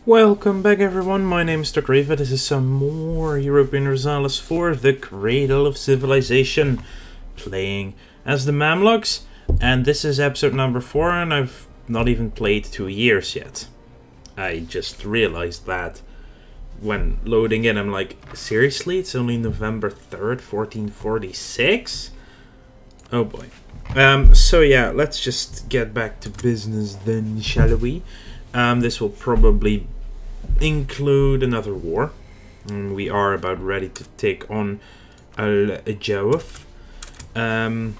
Welcome back everyone, my name is Cradle. This is some more Europa Universalis for the Cradle of Civilization, playing as the Mamluks, and this is episode number 4 and I've not even played 2 years yet. I just realized that when loading in. I'm like, seriously? It's only November 3rd, 1446? Oh boy. So yeah, let's just get back to business then, shall we? This will probably include another war. We are about ready to take on Al-Jawf. Yeah.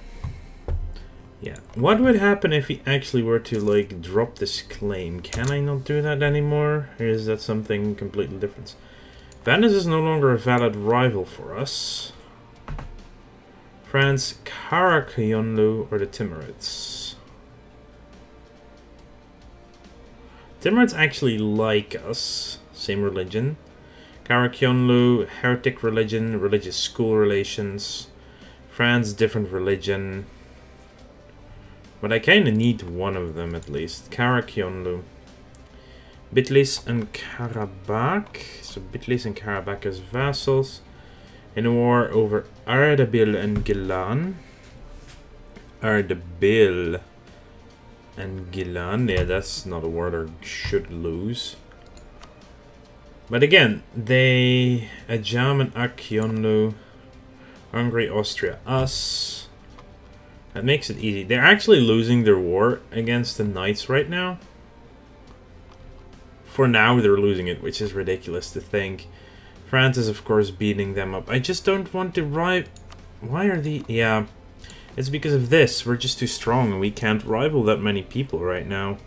What would happen if we actually were to, like, drop this claim? Can I not do that anymore? Or is that something completely different? Venice is no longer a valid rival for us. France, Karakyonlu, or the Timurids? Timurids actually like us. Same religion. Karakyonlu, heretic religion, religious school relations. France, different religion. But I kind of need one of them at least. Karakyonlu. Bitlis and Karabakh. So Bitlis and Karabakh as vassals. In a war over Ardabil and Gilan. Ardabil and Gilan. Yeah, that's not a war I should lose. But again, they... Ajam and Akyonlu. Hungary, Austria, us. That makes it easy. They're actually losing their war against the Knights right now. For now, they're losing it, which is ridiculous to think. France is, of course, beating them up. I just don't want to rival... Why are the... Yeah, it's because of this. We're just too strong, and we can't rival that many people right now.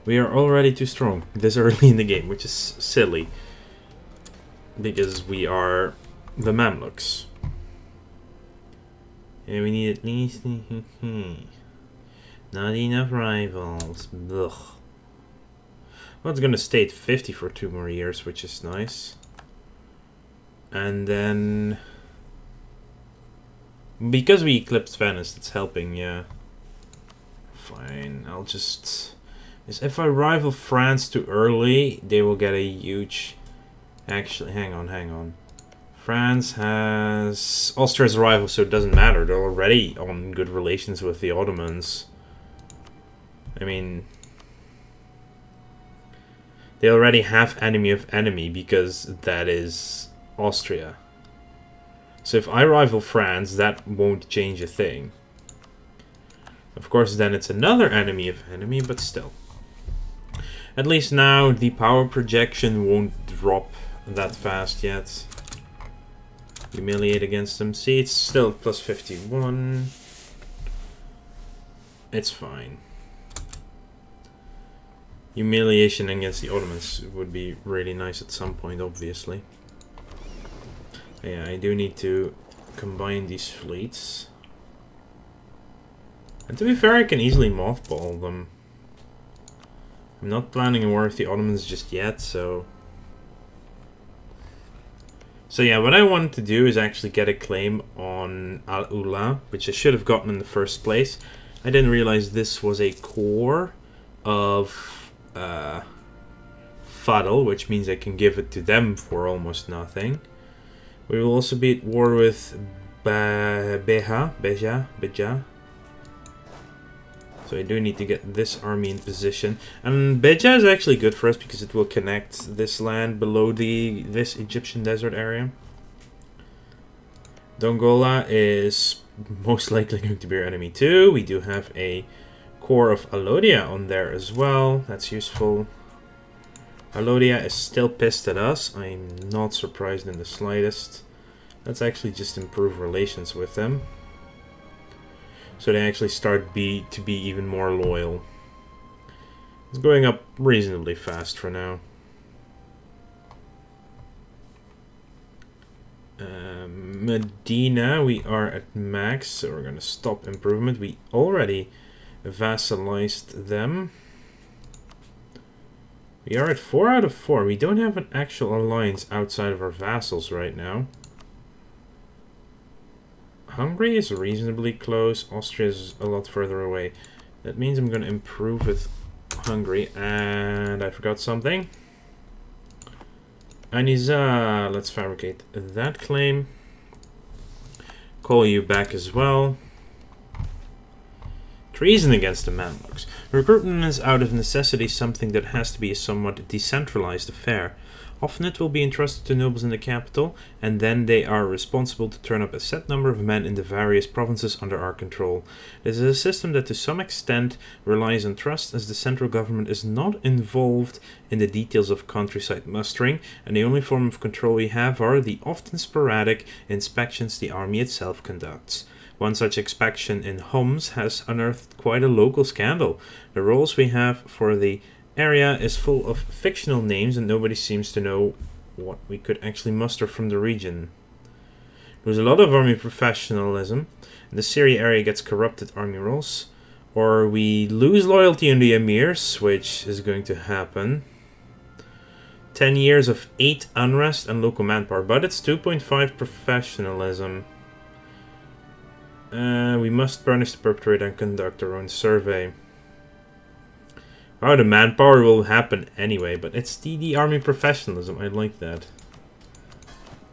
We are already too strong this early in the game, which is silly. Because we are the Mamluks. And we need at least... Not enough rivals. Ugh. Well, it's gonna stay at 50 for 2 more years, which is nice. And then... Because we eclipsed Venice, it's helping, yeah. Fine, I'll just... If I rival France too early, they will get a huge... Actually, hang on. France has... Austria's a rival, so it doesn't matter. They're already on good relations with the Ottomans. I mean... They already have enemy of enemy, because that is Austria. So if I rival France, that won't change a thing. Of course, then it's another enemy of enemy, but still. At least now, the power projection won't drop that fast yet. Humiliate against them. See, it's still plus 51. It's fine. Humiliation against the Ottomans would be really nice at some point, obviously. Yeah, I do need to combine these fleets. And to be fair, I can easily mothball them. I'm not planning a war with the Ottomans just yet, so... So yeah, what I want to do is actually get a claim on Al-Ula, which I should have gotten in the first place. I didn't realize this was a core of Fadl, which means I can give it to them for almost nothing. We will also be at war with Beja. So I do need to get this army in position. And Beja is actually good for us because it will connect this land below this Egyptian desert area. Dongola is most likely going to be our enemy too. We do have a core of Alodia on there as well. That's useful. Alodia is still pissed at us. I'm not surprised in the slightest. Let's actually just improve relations with them. So they actually start to be even more loyal. It's going up reasonably fast for now. Medina, we are at max, so we're going to stop improvement. We already vassalized them. We are at 4 out of 4. We don't have an actual alliance outside of our vassals right now. Hungary is reasonably close. Austria is a lot further away. That means I'm going to improve with Hungary. And I forgot something. Aniza, let's fabricate that claim. Call you back as well. Treason against the Mamluks. Recruitment is out of necessity something that has to be a somewhat decentralized affair. Often it will be entrusted to nobles in the capital, and then they are responsible to turn up a set number of men in the various provinces under our control. This is a system that to some extent relies on trust, as the central government is not involved in the details of countryside mustering, and the only form of control we have are the often sporadic inspections the army itself conducts. One such inspection in Homs has unearthed quite a local scandal. The rolls we have for the area is full of fictional names and nobody seems to know what we could actually muster from the region. There's a lot of army professionalism. The Syria area gets corrupted army rolls. Or we lose loyalty in the emirs, which is going to happen. 10 years of 8 unrest and local manpower, but it's 2.5 professionalism. We must punish the perpetrator and conduct our own survey. Oh, the manpower will happen anyway, but it's the army professionalism. I like that.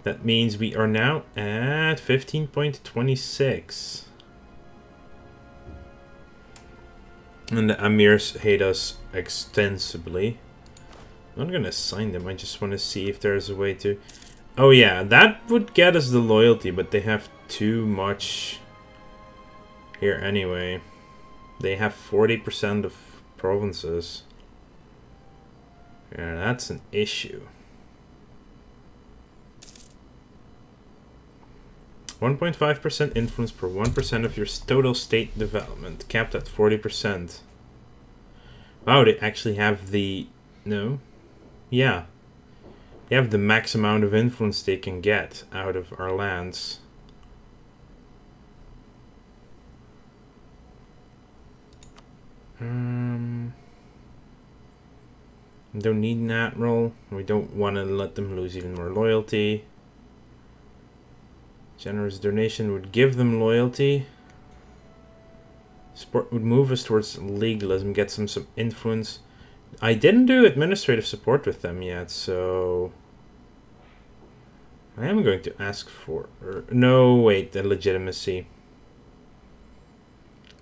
That means we are now at 15.26. And the emirs hate us extensively. I'm not gonna assign them, I just want to see if there's a way to... Oh yeah, that would get us the loyalty, but they have too much here anyway. They have 40% of provinces. Yeah, that's an issue. 1.5% influence per 1% of your total state development, capped at 40%. Wow, they actually have the... No. Yeah. They have the max amount of influence they can get out of our lands. Don't need an admiral. We don't want to let them lose even more loyalty. Generous donation would give them loyalty. Support would move us towards legalism, get some influence. I didn't do administrative support with them yet, so I am going to ask for... no, wait, the legitimacy.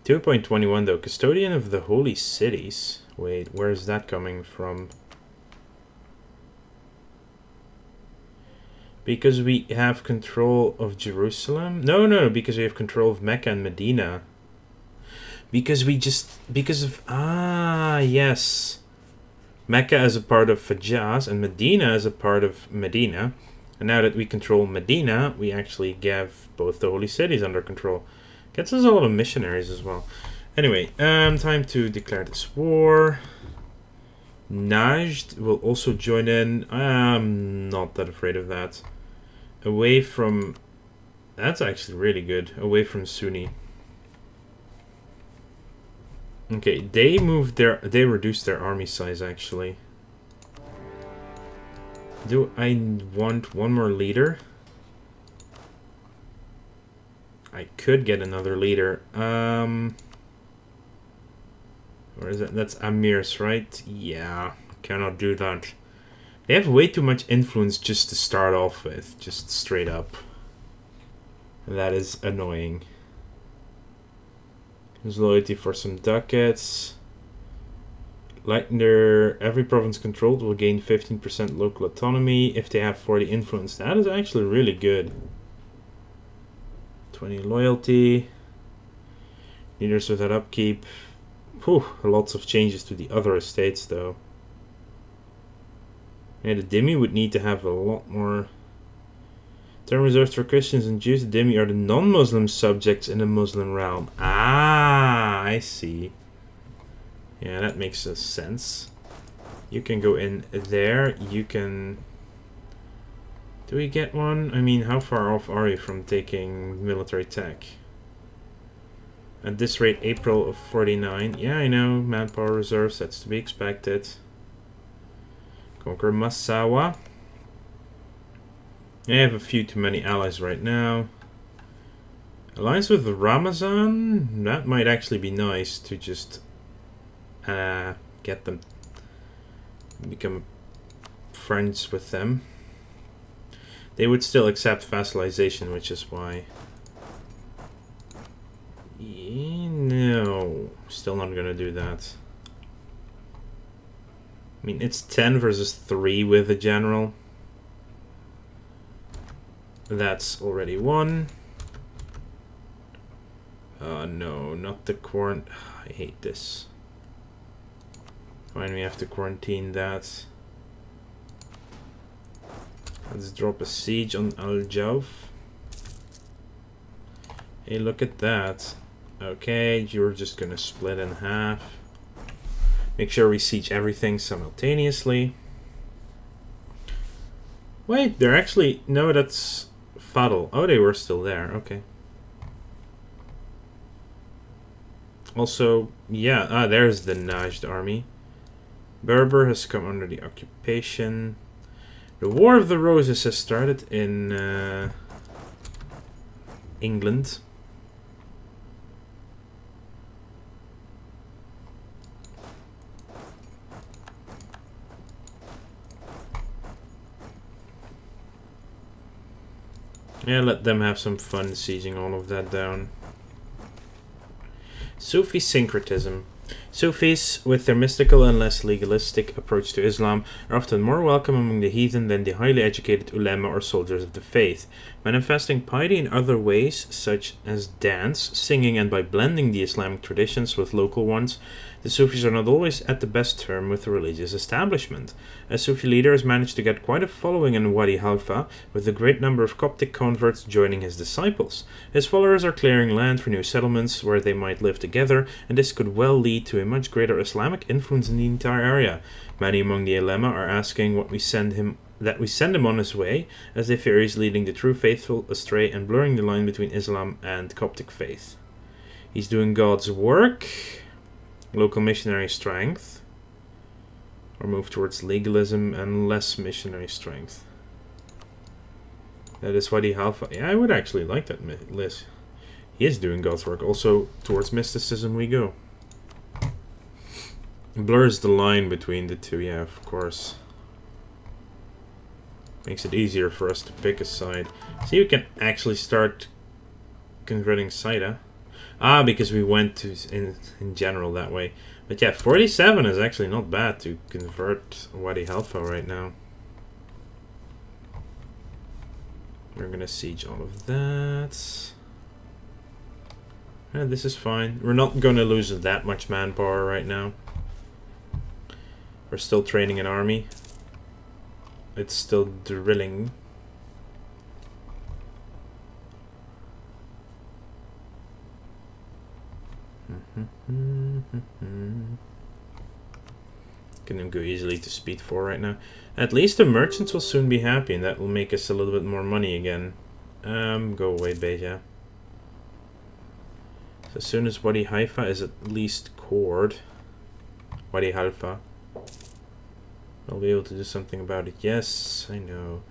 2.21 though, custodian of the holy cities. Wait, where is that coming from? Because we have control of Jerusalem? No, because we have control of Mecca and Medina. Because of... Ah, yes. Mecca as a part of Hijaz and Medina as a part of Medina. And now that we control Medina, we actually have both the holy cities under control. Gets us a lot of missionaries as well. Anyway, time to declare this war. Najd will also join in. I'm not that afraid of that. Away from... That's actually really good. Away from Sunni. Okay, they reduced their army size actually. Do I want one more leader? I could get another leader. Where is that? That's Amirs, right? Yeah, cannot do that. They have way too much influence just to start off with, just straight up. That is annoying. There's loyalty for some ducats. Leitner, every province controlled will gain 15% local autonomy if they have 40 influence. That is actually really good. 20 loyalty. Leaders without upkeep. Whew, lots of changes to the other estates though. Yeah, the dhimmi would need to have a lot more. Term reserved for Christians and Jews. The dhimmi are the non-Muslim subjects in the Muslim realm. Ah, I see. Yeah, that makes sense. You can go in there. You can... Do we get one? I mean, how far off are you from taking military tech? At this rate, April of 49. Yeah, I know. Manpower reserves. That's to be expected. Conquer Massawa. I have a few too many allies right now. Alliance with Ramazan? That might actually be nice to just get them, become friends with them. They would still accept vassalization, which is why. No, still not gonna do that. I mean, it's 10 versus 3 with the general. That's already one. No, not the quarant. I hate this. Fine, we have to quarantine that. Let's drop a siege on Al Jauf. Hey, look at that. Okay, you're just gonna split in half. Make sure we siege everything simultaneously. Wait, they're actually... No, that's Fadl. Oh, they were still there. Okay. Also, yeah, there's the Najd army. Berber has come under the occupation. The War of the Roses has started in England. Yeah, let them have some fun sieging all of that down. Sufi syncretism. Sufis, with their mystical and less legalistic approach to Islam, are often more welcome among the heathen than the highly educated ulema or soldiers of the faith. Manifesting piety in other ways, such as dance, singing, and by blending the Islamic traditions with local ones, the Sufis are not always at the best term with the religious establishment. A Sufi leader has managed to get quite a following in Wadi Halfa, with a great number of Coptic converts joining his disciples. His followers are clearing land for new settlements where they might live together, and this could well lead to a much greater Islamic influence in the entire area. Many among the ulema are asking that we send him on his way, as they fear he's leading the true faithful astray and blurring the line between Islam and Coptic faith. He's doing God's work. Local missionary strength. Or move towards legalism and less missionary strength. That is Wadi Halfa. Yeah, I would actually like that list. He is doing God's work. Also, towards mysticism we go. Blurs the line between the two, yeah, of course. Makes it easier for us to pick a side. See, we can actually start converting Saida. Ah, because we went to in general that way. But yeah, 47 is actually not bad to convert Wadi Halfa right now. We're gonna siege all of that. Yeah, this is fine. We're not gonna lose that much manpower right now. We're still training an army. It's still drilling. Can go easily to speed 4 right now. At least the merchants will soon be happy, and that will make us a little bit more money again. Go away, Beja. So as soon as Wadi Haifa is at least cored, Wadi Halfa, I'll be able to do something about it. Yes, I know.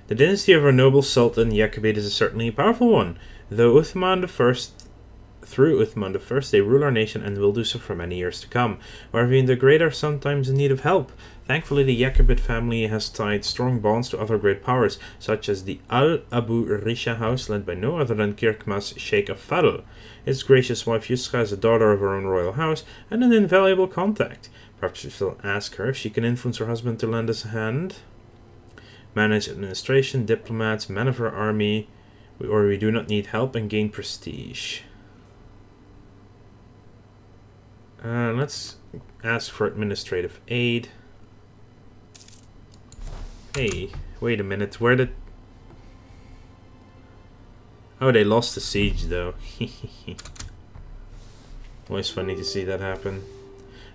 The dynasty of our noble Sultan Yaqubid is certainly a powerful one, though through Uthman I, they rule our nation and will do so for many years to come. However, even the great are sometimes in need of help. Thankfully, the Yaqubid family has tied strong bonds to other great powers, such as the Al-Abu Risha house, led by no other than Kirkmas Sheikh of Fadl. His gracious wife Yusra is a daughter of her own royal house and an invaluable contact. Perhaps we shall ask her if she can influence her husband to lend us a hand. Manage administration, diplomats, men of her army, or we do not need help and gain prestige. Let's ask for administrative aid. Hey, wait a minute, where did... Oh, they lost the siege though. Always funny to see that happen.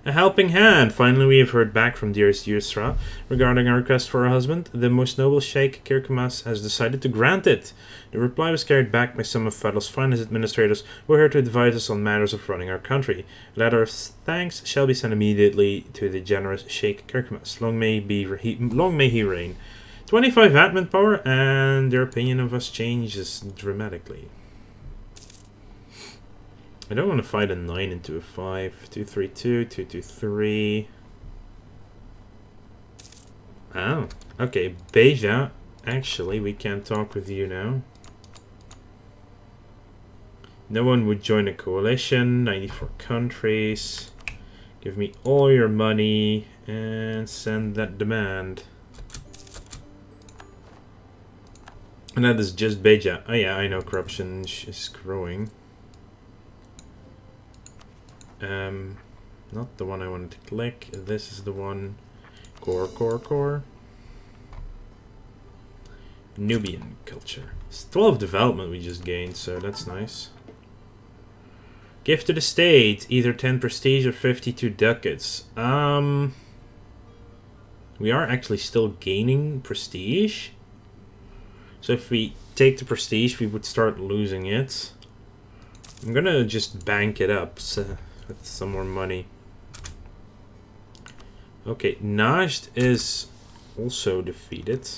A helping hand! Finally we have heard back from dearest Yusra regarding our request for her husband. The most noble Sheikh Kirkmas has decided to grant it. The reply was carried back by some of Fadl's finest administrators who are here to advise us on matters of running our country. A letter of thanks shall be sent immediately to the generous Sheikh Kirkmas. Long may he reign. 25 admin power, and their opinion of us changes dramatically. I don't want to fight a 9 into a 5. 232, 223. Oh, okay. Beja, actually, we can't talk with you now. No one would join a coalition. 94 countries. Give me all your money and send that demand. And that is just Beja. Oh yeah, I know corruption is growing. Not the one I wanted to click. This is the one. Core. Nubian culture. It's 12 development we just gained, so that's nice. Gift to the state, either 10 prestige or 52 ducats. We are actually still gaining prestige. So if we take the prestige, we would start losing it. I'm gonna just bank it up with some more money. Okay, Najd is also defeated.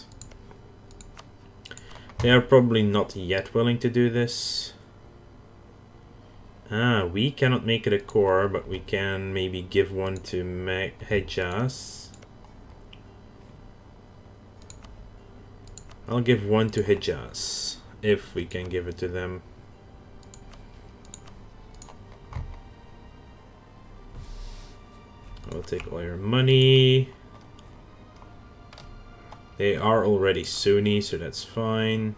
They are probably not yet willing to do this. Ah, we cannot make it a core, but we can maybe give one to Hejaz. I'll give one to Hejaz, if we can give it to them. I'll take all your money. They are already Sunni, so that's fine.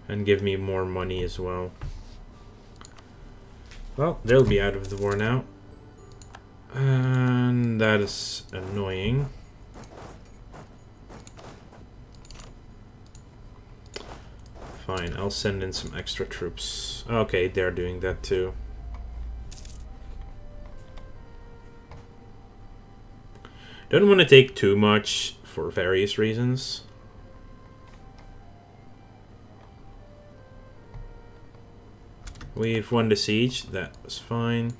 And give me more money as well. Well, they'll be out of the war now. And that is annoying. Fine, I'll send in some extra troops. Okay, they're doing that too. Don't want to take too much for various reasons. We've won the siege, that was fine.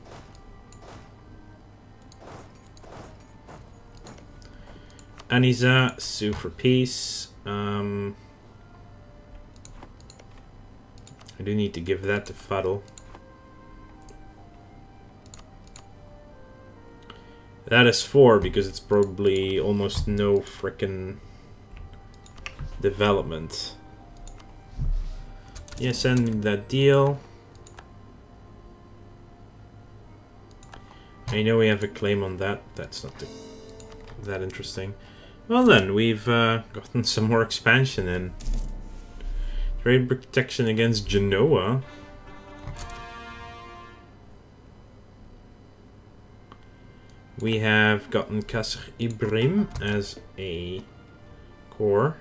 Aniza, sue for peace. I do need to give that to Fadl. That is 4 because it's probably almost no frickin' development. Yeah, send me that deal. I know we have a claim on that. That's not that interesting. Well then, we've gotten some more expansion in. Trade protection against Genoa. We have gotten Kasr Ibrim as a core.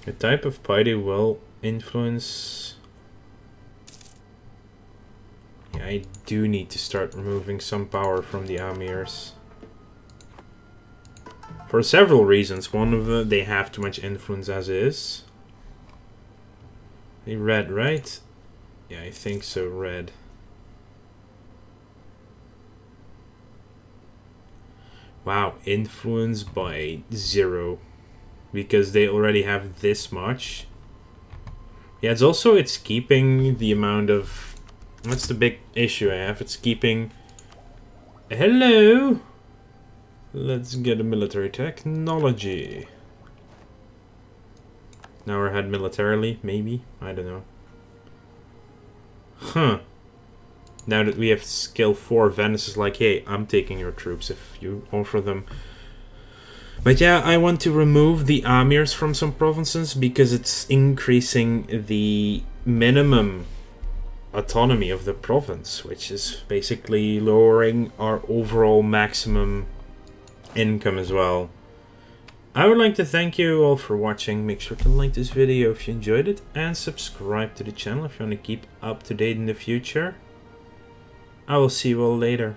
The type of party will influence. Yeah, I do need to start removing some power from the Amirs. For several reasons. One of them, they have too much influence as is. They red, right? Yeah, I think so, red. Wow, influence by 0. Because they already have this much. Yeah, it's keeping the amount of... That's the big issue I have. It's keeping... Hello! Let's get a military technology. Now we're ahead militarily, maybe? I don't know. Huh. Now that we have skill 4, Venice is like, hey, I'm taking your troops if you offer them. But yeah, I want to remove the Amirs from some provinces because it's increasing the minimum autonomy of the province, which is basically lowering our overall maximum income as well. I would like to thank you all for watching. Make sure to like this video if you enjoyed it and subscribe to the channel if you want to keep up to date in the future. I will see you all later.